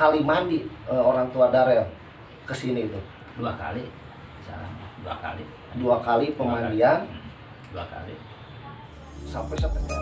kali mandi orang tua Darel ke sini itu? 2 kali. Salah, 2 kali. 2 kali pemandian. 2 kali. Sampai seperti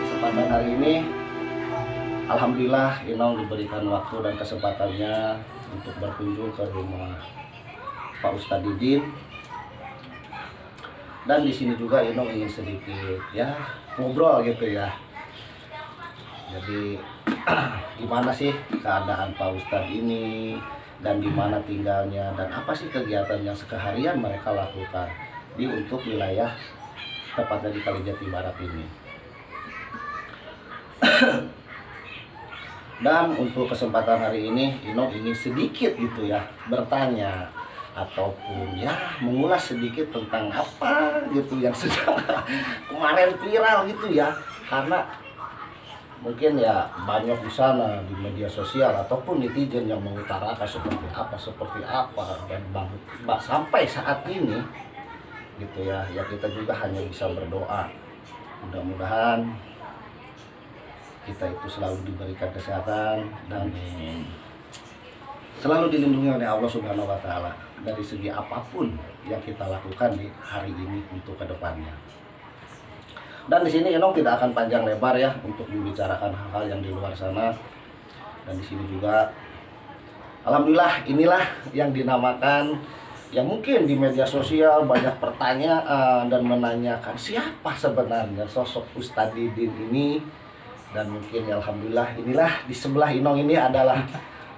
kesempatan hari ini, alhamdulillah Inong diberikan waktu dan kesempatannya untuk berkunjung ke rumah Pak Ustadz Didin. Dan di sini juga Inong ingin sedikit ya ngobrol gitu ya. Jadi gimana sih keadaan Pak Ustadz ini, dan di mana tinggalnya, dan apa sih kegiatan yang seharian mereka lakukan di untuk wilayah tepatnya di Kalijati Barat ini. Dan untuk kesempatan hari ini Inong ingin sedikit gitu ya bertanya ataupun ya mengulas sedikit tentang apa gitu yang sedang kemarin viral gitu ya, karena mungkin ya banyak di sana di media sosial ataupun netizen yang mengutarakan seperti apa dan sampai saat ini gitu ya, ya kita juga hanya bisa berdoa mudah-mudahan kita itu selalu diberikan kesehatan dan selalu dilindungi oleh Allah Subhanahu wa Ta'ala dari segi apapun yang kita lakukan di hari ini untuk kedepannya. Dan di sini Inong tidak akan panjang lebar ya untuk membicarakan hal-hal yang di luar sana. Dan di sini juga alhamdulillah inilah yang dinamakan yang mungkin di media sosial banyak pertanyaan dan menanyakan siapa sebenarnya sosok Ustadz Didin ini. Dan mungkin ya alhamdulillah inilah di sebelah Inong ini adalah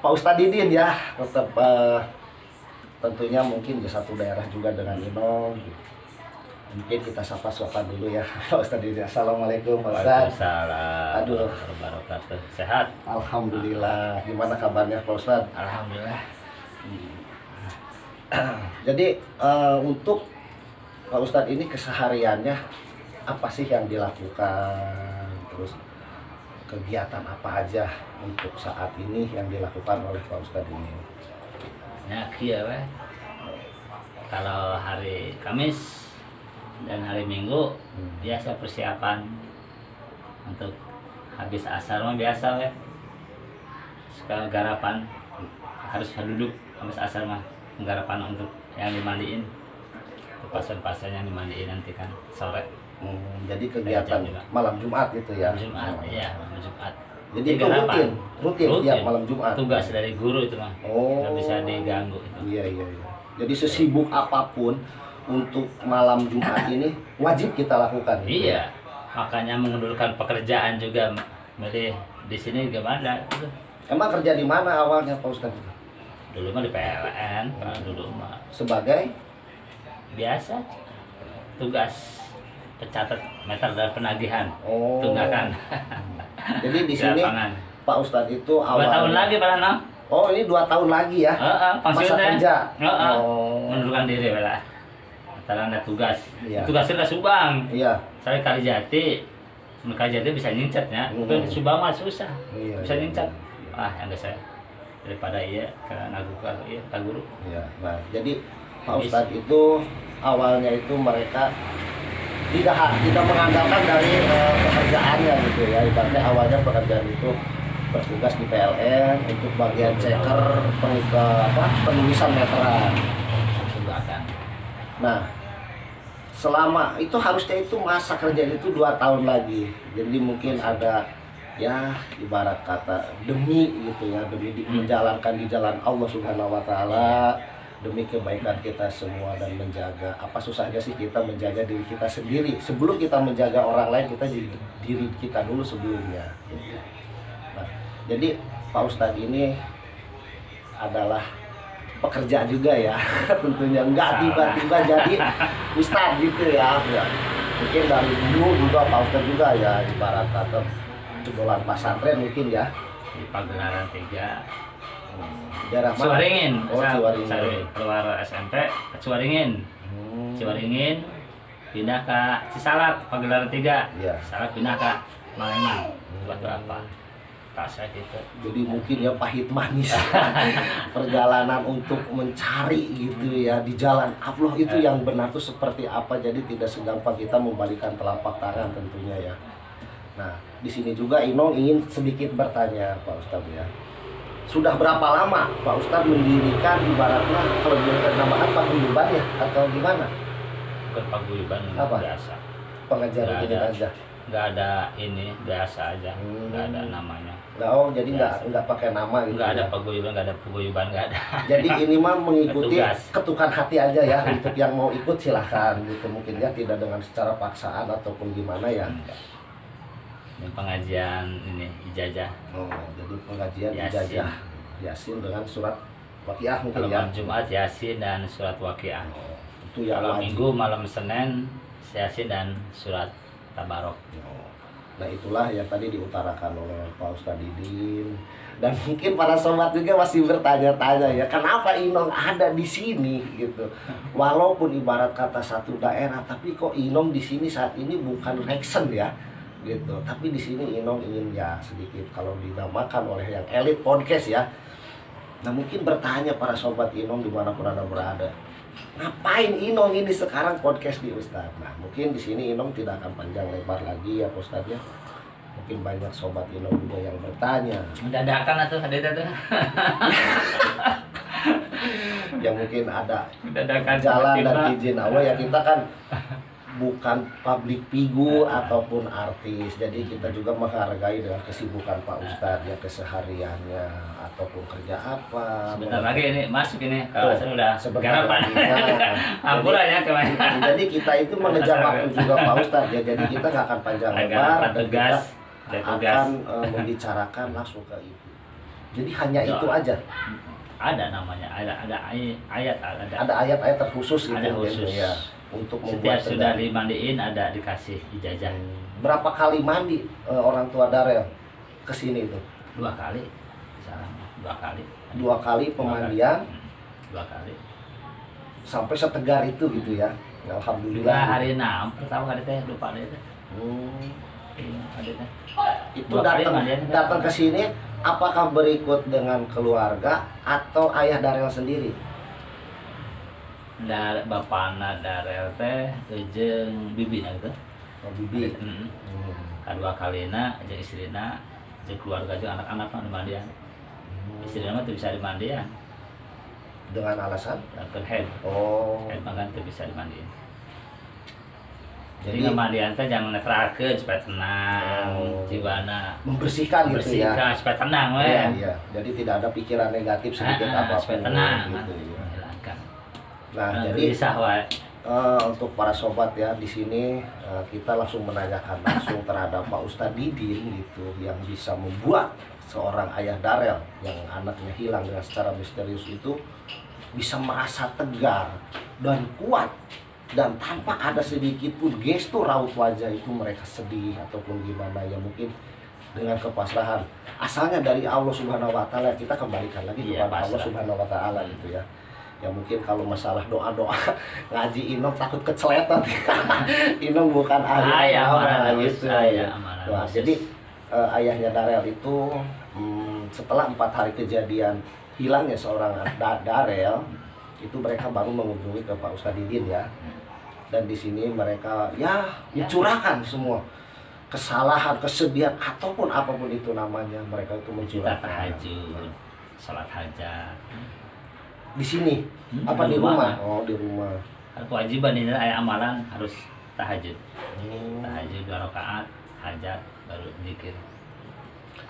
Pak Ustadz Didin ya, tetap tentunya mungkin di satu daerah juga dengan Inong. Mungkin kita sapa-sapa dulu ya Pak Ustadz Didin. Assalamualaikum Pak Ustadz. Waalaikumsalam. Aduh, Wabarakatuh. Sehat? alhamdulillah. Gimana kabarnya Pak Ustadz? Alhamdulillah. Jadi untuk Pak Ustadz ini kesehariannya apa sih yang dilakukan, terus kegiatan apa aja untuk saat ini yang dilakukan oleh Pak Ustadz ini? Ya, kia weh. Kalau hari Kamis dan hari Minggu biasa persiapan untuk habis asar mah biasa weh. Suka garapan, harus duduk habis asar mah garapan untuk yang dimandiin. Pasien-pasien yang dimandiin nanti kan sore. Jadi kegiatan malam Jumat gitu ya? Jumat, iya malam Jumat. Jadi itu rutin tiap malam Jumat. Tugas dari guru itu mah. Oh. Nggak bisa diganggu itu. Iya. Jadi sesibuk apapun untuk malam Jumat ini wajib kita lakukan. Iya. Makanya mengundurkan pekerjaan juga milih di sini gimana gitu. Emang kerja di mana awalnya Pak Ustadz? Dulu mah di PLN, dulu mah Sebagai biasa tugas pencatat meter dan penagihan tunggakan. Jadi di sini Pak Ustadz itu 2 tahun lagi Pak Nang. Oh, ini 2 tahun lagi ya? Masa kerja? Mengundurkan diri lah. Antara ada tugas. Iya. Tugasnya ke Subang. Iya. Saya Kalijati. Kalijati bisa nyincet ya. Tapi di Subang mah susah. Iya, bisa nyincet. Iya. Ah, yang saya daripada iya ke guru. Iya. Nah, jadi Pak Ustadz itu awalnya itu mereka tidak mengandalkan dari pekerjaannya gitu ya. Ibaratnya awalnya pekerjaan itu bertugas di PLN untuk bagian ceker penulisan meteran. Nah, selama itu harusnya itu masa kerja itu 2 tahun lagi. Jadi mungkin ada ya ibarat kata demi gitu ya, demi menjalankan di jalan Allah Subhanahu wa taala, demi kebaikan kita semua dan menjaga apa susahnya sih kita menjaga diri kita sendiri sebelum kita menjaga orang lain, kita jadi diri kita dulu sebelumnya gitu. Nah, jadi Pak Ustadz ini adalah pekerja juga ya tentunya, enggak tiba-tiba jadi Ustadz gitu ya. Mungkin dari dulu juga Pak Ustadz juga ya ibarat kata jebolan pesantren mungkin ya di Pagelaran 3 daerah mana? Ciwaringin. Ciwaringin. Keluar SMP ke Ciwaringin. Ciwaringin pindah ke Cisalak Pagelaran 3. Iya. Cisalak pindah ke Malemang. Buat apa? Rasa gitu. Jadi mungkin ya pahit manis perjalanan untuk mencari gitu ya di jalan Allah itu yang benar tuh seperti apa. Jadi tidak segampang kita membalikan telapak tangan tentunya ya. Nah, di sini juga Inong ingin sedikit bertanya Pak Ustadz ya. Sudah berapa lama Pak Ustadz mendirikan ibaratnya kalau dinamakan paguyuban ya atau gimana? Bukan paguyuban, biasa. Pengajar rutin aja. Nggak ada ini, biasa aja. Nggak ada namanya. Jadi nggak pakai nama gitu. Nggak ada ya? paguyuban, nggak ada. Jadi ini mah mengikuti Petugas. ketukan hati aja ya. Untuk yang mau ikut silahkan gitu, mungkin ya tidak dengan secara paksaan ataupun gimana ya. Yang pengajian ini ijazah. Oh, jadi pengajian Yasin. ijazah Yasin dengan surat Waqiah mungkin Kalau ya. malam Jumat Yasin dan surat Waqiah. Itu yang Kalau wajib. Minggu malam Senin Yasin dan surat Tabarok. Nah, itulah yang tadi diutarakan oleh Pak Ustadz Didin. Dan mungkin para sobat juga masih bertanya-tanya ya, kenapa Inong ada di sini gitu. Walaupun ibarat kata satu daerah, tapi kok Inong di sini saat ini bukan Rexen ya gitu. Tapi di sini Inong ingin ya sedikit kalau dinamakan oleh yang elit podcast ya. Nah, mungkin bertanya para sobat Inong dimanapun Anda berada, ngapain Inong ini sekarang podcast di Ustadz? Nah, mungkin di sini Inong tidak akan panjang lebar lagi ya Ustadz ya. Mungkin banyak sobat Inong juga yang bertanya. Dadakan atau ada tuh. Ya mungkin ada Dadakan jalan tiba-tiba. dan izin Allah ya, kita kan bukan public figure ataupun artis. Jadi kita juga menghargai dengan kesibukan Pak Ustadz ya, kesehariannya ataupun kerja apa. Sebentar lagi ini masuk ini kalau saya udah sebentar garapan. lagi. Ampuran ya kemarin. Jadi kita itu mengejar waktu juga Pak Ustadz ya. Jadi kita nggak akan panjang lebar dan kita akan membicarakan langsung ke ibu. Jadi hanya itu aja. Ada namanya, ada ayat, Ada ayat-ayat terkhusus gitu ada khusus. ya. Untuk Setiap membuat sudah dimandiin ada dikasih ijazah. Berapa kali mandi orang tua Darel ke sini itu? 2 kali. Salah, 2 kali. 2 kali pemandian 2 kali. sampai setegar itu gitu ya. Juga Alhamdulillah. hari 6 pertama kali teh lupa deh teh. Iya, ada teh. Itu 2 kali datang mandian. datang ke sini apakah berikut dengan keluarga atau ayah Darel sendiri? Bapana Darel teh jeung bibina gitu. Oh, bibi. Kedua kalina jeung istrina jeung keluarga jeung anak-anak mah dimandian. Istrina mah teu bisa dimandian. Dengan alasan? Dapet head. Oh. Head mah kan teu bisa dimandiin. Jadi ngamalian teh jangan netralkeun supaya tenang, jiwana membersihkan gitu ya. Bersihkan supaya tenang we. Iya, iya. Jadi tidak ada pikiran negatif sedikit apapun supaya tenang gitu ya. menghilangkan. Nah, jadi gelisah wae. untuk para sobat ya di sini kita langsung menanyakan langsung terhadap Pak Ustadz Didin gitu yang bisa membuat seorang ayah Darel yang anaknya hilang dengan secara misterius itu bisa merasa tegar dan kuat dan tanpa ada sedikit pun gestur raut wajah itu mereka sedih ataupun gimana ya, mungkin dengan kepasrahan asalnya dari Allah Subhanahu wa taala, kita kembalikan lagi kepada Allah Subhanahu wa taala gitu ya. Ya mungkin kalau masalah doa-doa ngaji Inong takut keceletot. Inong bukan ahli gitu ya. Nah, jadi ayahnya Darel itu setelah 4 hari kejadian hilangnya seorang Darel itu mereka baru mengunjungi ke Pak Ustadz Didin ya. Dan di sini mereka ya mencurahkan semua kesalahan, kesedihan ataupun apapun itu namanya, mereka itu mencurahkan. Tahajud, salat hajat. Di sini apa di rumah? Oh, di rumah. Kewajiban ini aya amalan harus tahajud. Tahajud 2 rakaat, hajat baru zikir.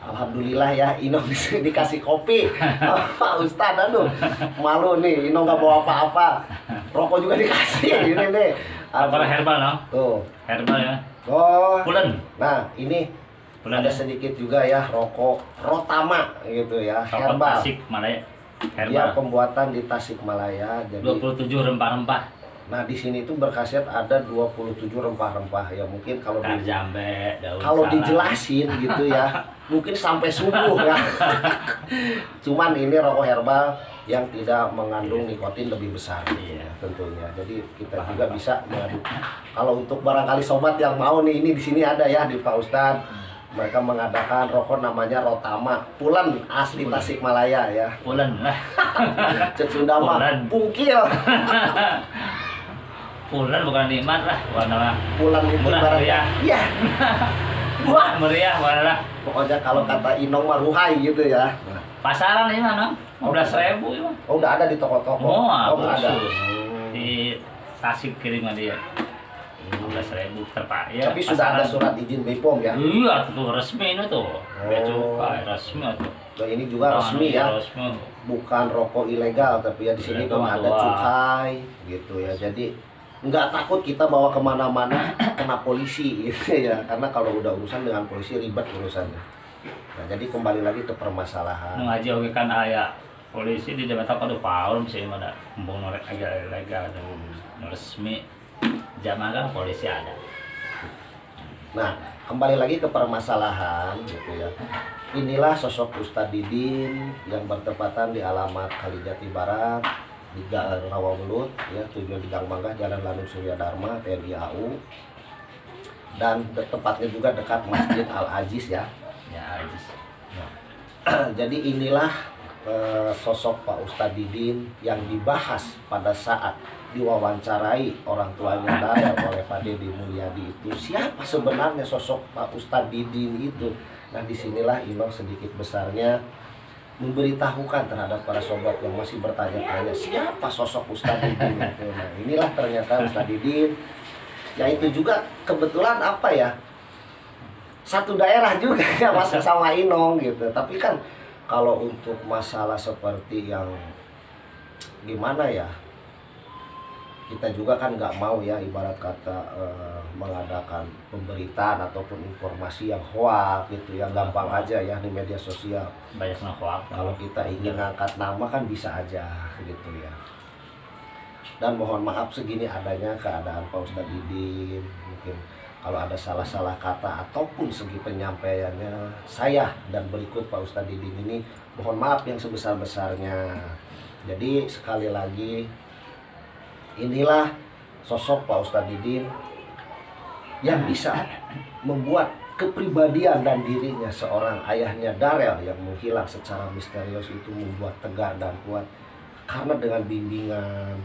Alhamdulillah ya, Inong dikasih kopi. Pak Ustadz, aduh malu nih, Inong nggak bawa apa-apa. Rokok juga dikasih, ini nih. Apa herbal no? Tuh. Herbal ya. Oh. Pulen. Nah, ini Pulen ada ya? sedikit juga ya rokok Rotama gitu ya, herbal. Tasikmalaya. Herbal. Dia pembuatan di Tasikmalaya. Jadi 27 rempah-rempah. Nah, di sini tuh berkhasiat ada 27 rempah-rempah ya, mungkin kalau jambe, daun kalau salam. Dijelasin gitu ya, mungkin sampai subuh ya. Cuman ini rokok herbal yang tidak mengandung nikotin lebih besar ya, tentunya. Jadi kita juga bisa mengadu. Kalau untuk barangkali sobat yang mau nih, ini di sini ada ya di Pak Ustadz. Mereka mengadakan rokok namanya Rotama, Pulen asli Tasikmalaya ya. Pulen lah. Cek Sunda mah pungkil. Pulen bukan nikmat lah, warna Pulen itu murah meriah. Iya. Wah, meriah warna. Pokoknya kalau kata Inong mah ruhai gitu ya. Pasaran ini mana? 15.000 ya. Oh, udah ada di toko-toko. Oh, nggak ada. Di Tasik kiriman dia. 15.000 terpak ya. Tapi sudah ada surat izin BPOM ya. Iya, itu resmi itu tuh. Bea cukai resmi itu. Dan ini juga resmi ya. Resmi. Bukan rokok ilegal, tapi ya di sini pun ada cukai gitu ya. Jadi nggak takut kita bawa kemana-mana kena polisi gitu ya. Karena kalau udah urusan dengan polisi ribet urusannya. Nah, jadi kembali lagi ke permasalahan. Ngaji oke kan aya polisi di depan tak ada paul sih mana mumpung norek agak ilegal dan resmi. Zaman kan polisi ada. Nah, kembali lagi ke permasalahan gitu ya. Inilah sosok Ustadz Didin yang bertepatan di alamat Kalijati Barat di Gang Rawabelut ya, tujuan di Gang Mangga, Jalan Lanut Surya Dharma, TNI AU. Dan tepatnya juga dekat Masjid Al Aziz ya. Ya, Aziz. Nah, jadi inilah sosok Pak Ustadz Didin yang dibahas pada saat diwawancarai orang tuanya Darel oleh Pak Deddy Mulyadi itu. Siapa sebenarnya sosok Pak Ustadz Didin itu? Nah, disinilah Inong sedikit besarnya memberitahukan terhadap para sobat yang masih bertanya-tanya siapa sosok Ustadz Didin itu. Nah, inilah ternyata Ustadz Didin. Ya itu juga kebetulan apa ya, satu daerah juga ya masuk sama Inong gitu. Tapi kan kalau untuk masalah seperti yang gimana ya, kita juga kan nggak mau ya ibarat kata mengadakan pemberitaan ataupun informasi yang hoak gitu, yang gampang aja ya di media sosial. Banyak hoak. Kalau kita ingin ngangkat nama kan bisa aja gitu ya. Dan mohon maaf segini adanya keadaan Pak Ustadz Didin. Mungkin kalau ada salah-salah kata ataupun segi penyampaiannya saya dan berikut Pak Ustadz Didin ini mohon maaf yang sebesar-besarnya. Jadi sekali lagi, inilah sosok Pak Ustadz Didin yang bisa membuat kepribadian dan dirinya seorang ayahnya Darel yang menghilang secara misterius itu membuat tegar dan kuat. Karena dengan bimbingan,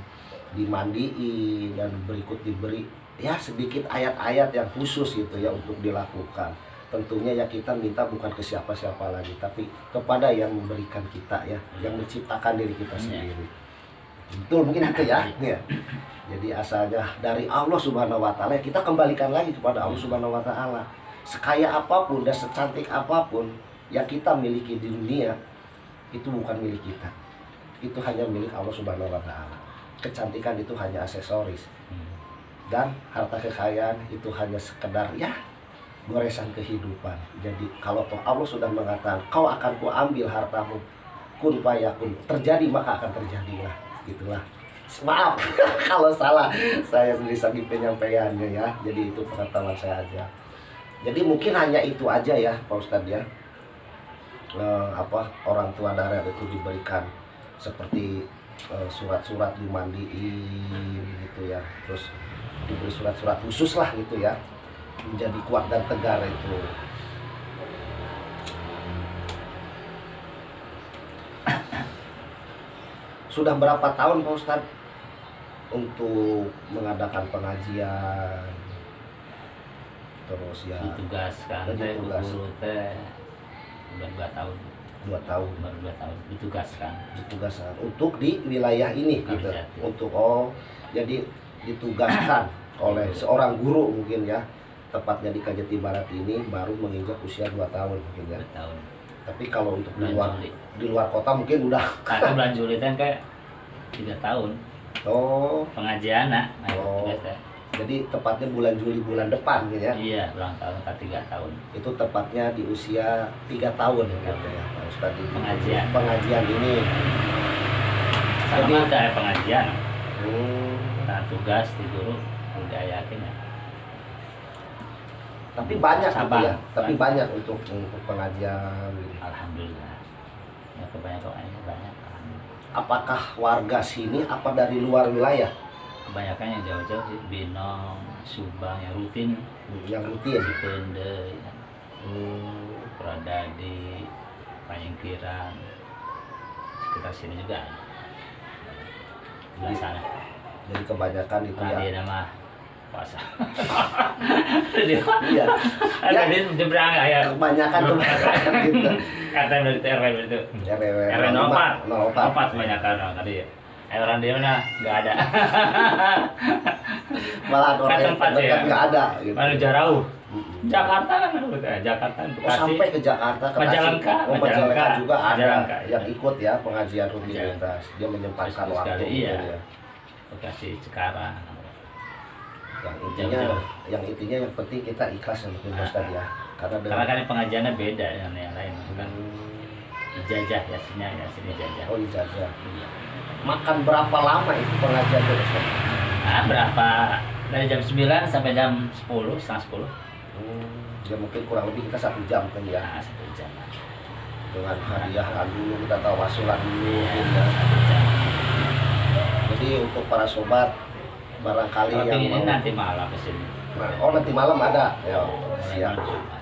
dimandiin, dan berikut diberi ya sedikit ayat-ayat yang khusus gitu ya untuk dilakukan. Tentunya ya kita minta bukan ke siapa-siapa lagi, tapi kepada yang memberikan kita ya, yang menciptakan diri kita sendiri. Betul mungkin itu ya. Ya. Jadi asalnya dari Allah Subhanahu wa taala, kita kembalikan lagi kepada Allah Subhanahu wa taala. Sekaya apapun dan secantik apapun yang kita miliki di dunia, itu bukan milik kita. Itu hanya milik Allah Subhanahu wa taala. Kecantikan itu hanya aksesoris. Dan harta kekayaan itu hanya sekedar ya goresan kehidupan. Jadi kalau toh Allah sudah mengatakan kau akan kuambil hartamu, kun fayakun, terjadi maka akan terjadilah. Gitulah. Maaf kalau salah saya di segi penyampaiannya ya. Jadi itu pengetahuan saya aja. Jadi mungkin hanya itu aja ya Pak Ustadz ya. Orang tua darah itu diberikan seperti surat-surat dimandiin gitu ya. Terus diberi surat-surat khusus lah gitu ya. Menjadi kuat dan tegar itu. Sudah berapa tahun Pak Ustadz untuk mengadakan pengajian, terus ya ditugaskan teh guru teh udah 2 tahun. 2 tahun Baru 2 tahun ditugaskan untuk di wilayah ini gitu. Kalijati. Untuk jadi ditugaskan oleh seorang guru mungkin ya, tepatnya di Kalijati Barat ini baru menginjak usia 2 tahun mungkin ya. 2 tahun. Tapi kalau untuk Bulan di luar kota mungkin udah Karena bulan Juli teh kayak 3 tahun pengajian jadi tepatnya bulan Juli bulan depan gitu ya. Iya, ulang tahun ke 3 tahun. Itu tepatnya di usia 3 tahun gitu ya Pak Ustadz. Pengajian ini Sama ada pengajian. hmm, Nah, tugas di guru udah yakin ya. tapi banyak gitu Sabar. ya. Tapi banyak untuk pengajian gitu. Alhamdulillah. Ya kebanyakan banyak. Apakah warga sini apa dari luar wilayah Kebanyakan yang jauh-jauh sih, Binong, Subang yang rutin, yang rutin? Cipende, ya. Hmm, Pradadi, Panyingkiran, sekitar sini juga ada. Di sana. jadi kebanyakan itu ya. Dia nama puasa. Iya. Ada di Jebrang ya. Kebanyakan gitu. Kata dari RW itu. RW 04. 04. 04 kebanyakan tadi. Orang dia mana nggak ada. Malah orang yang Tempat terdekat ya. nggak ada gitu. Mana jauh. Jakarta kan Jakarta Bekasi. Sampai ke Jakarta, ke Majalengka, Tasik. Majalengka juga ada Majalengka, yang iya. ikut ya pengajian rutinitas. Dia menyempatkan Terus waktu sekali, gitu iya. ya. Bekasi Cikarang. Yang intinya yang penting kita ikhlas ya mungkin Mas tadi ya. Karena kan pengajiannya beda dengan yang lain kan. Hmm, Ijazah ya sini ijazah. oh ijazah. Iya. Makan berapa lama itu pengajian itu Ustaz? Nah, berapa? Dari jam 9 sampai jam 10, setengah 10. Ya mungkin kurang lebih kita 1 jam kan ya. Nah, 1 jam. Dengan hadiah dulu, kita tawasulan dulu Iya, gitu ya. 1 jam. Jadi untuk para sobat barangkali Kalau yang ini mau nanti malam ke sini. oh nanti malam ada ya siap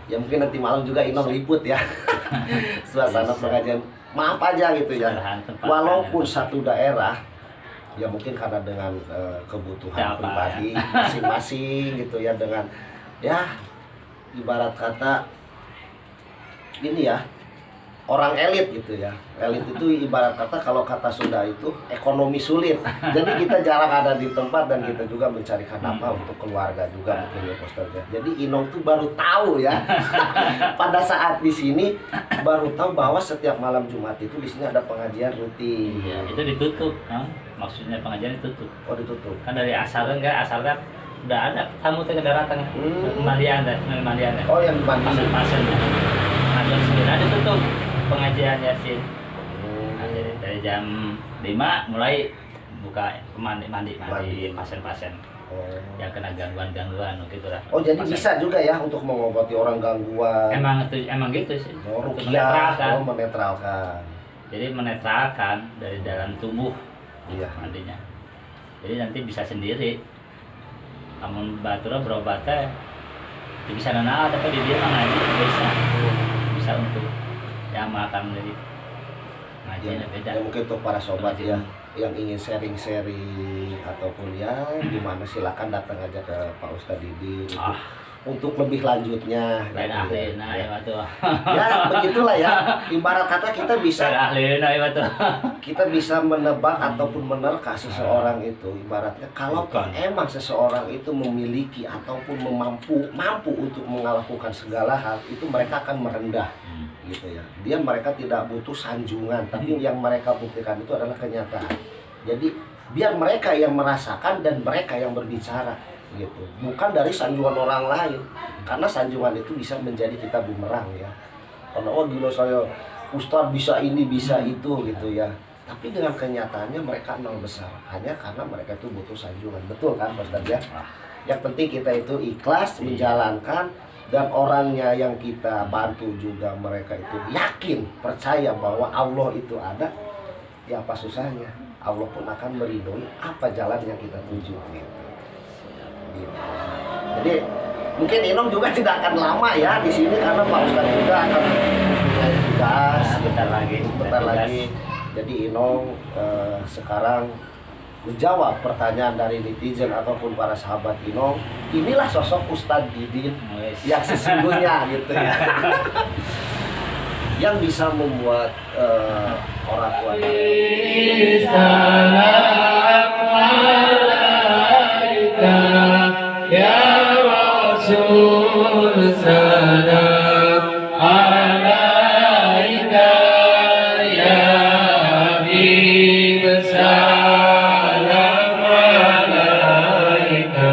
ya mungkin nanti malam juga Inong liput ya suasana Bisa. pengajian maaf aja gitu ya Sederhana, tempat walaupun kan. satu daerah ya mungkin karena dengan kebutuhan Ya, apa, pribadi masing-masing gitu ya dengan ya ibarat kata ini ya orang elit gitu ya. Elit itu ibarat kata kalau kata Sunda itu ekonomi sulit. Jadi kita jarang ada di tempat dan kita juga mencarikan apa untuk keluarga juga mungkin ya Ustaz ya. Jadi Inong tuh baru tahu ya. Pada saat di sini baru tahu bahwa setiap malam Jumat itu di sini ada pengajian rutin. Iya, itu ditutup, kan? Maksudnya pengajian ditutup. Oh ditutup. Kan dari asal enggak, asal kan udah ada tamu teh kedaratan. Mandian. Oh yang mandi. Pasien-pasiennya. Nah, jam 9 ditutup pengajian Yasin. Nah, dari jam 5 mulai buka mandi pasien-pasien Oh. yang kena gangguan gitu lah. Oh jadi bisa juga ya untuk mengobati orang gangguan. Emang gitu sih. Oh, Untuk ruqyah, menetralkan. menetralkan. Jadi menetralkan dari dalam tubuh Iya. mandinya. Jadi nanti bisa sendiri. Namun batura berobatnya bisa nana tapi di dia mana bisa untuk yang makan dari ngajinya beda. Ya mungkin untuk para sobat ya yang ingin sharing-sharing ataupun ya gimana silakan datang aja ke Pak Ustadz Didi gitu. untuk lebih lanjutnya lain gitu ahli ya. nah ya batu Ya begitulah ya, ibarat kata kita lain bisa ahli nah ya batu menebak ataupun menerka seseorang itu, ibaratnya kalau Bukan. emang seseorang itu memiliki ataupun mampu untuk melakukan segala hal, itu mereka akan merendah gitu ya. Mereka tidak butuh sanjungan, tapi yang mereka buktikan itu adalah kenyataan. Jadi biar mereka yang merasakan dan mereka yang berbicara gitu, bukan dari sanjungan orang lain, karena sanjungan itu bisa menjadi kita bumerang ya. Karena oh gila saya Ustadz bisa ini bisa itu gitu ya, tapi dengan kenyataannya mereka nol besar hanya karena mereka itu butuh sanjungan. Betul kan Mas Ustadz ya? Yang penting kita itu ikhlas menjalankan, dan orangnya yang kita bantu juga mereka itu yakin percaya bahwa Allah itu ada, ya apa susahnya Allah pun akan meridhoi apa jalan yang kita tuju gitu. Jadi mungkin Inong juga tidak akan lama ya di sini karena Pak Ustadz juga akan mempunyai tugas bentar lagi Jadi Inong sekarang menjawab pertanyaan dari netizen ataupun para sahabat Inong. Inilah sosok Ustadz Didin yang sesungguhnya gitu ya. Yang bisa membuat orang tua ya Rasul salam alaika ya Habib salam alaika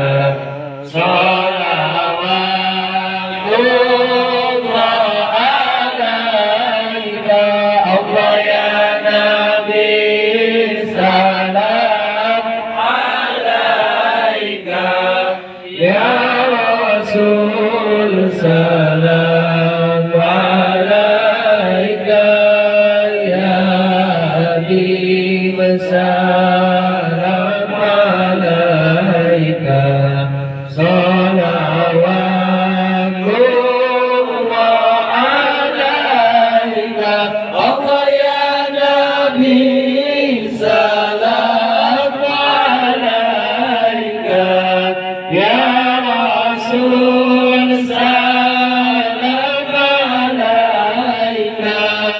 salawatullah alaika Allah ya Nabi salam alaika ya Rasul salam alaika ya Habib salam alaika salawatullah alaika Allah ya Nabi salam alaika ya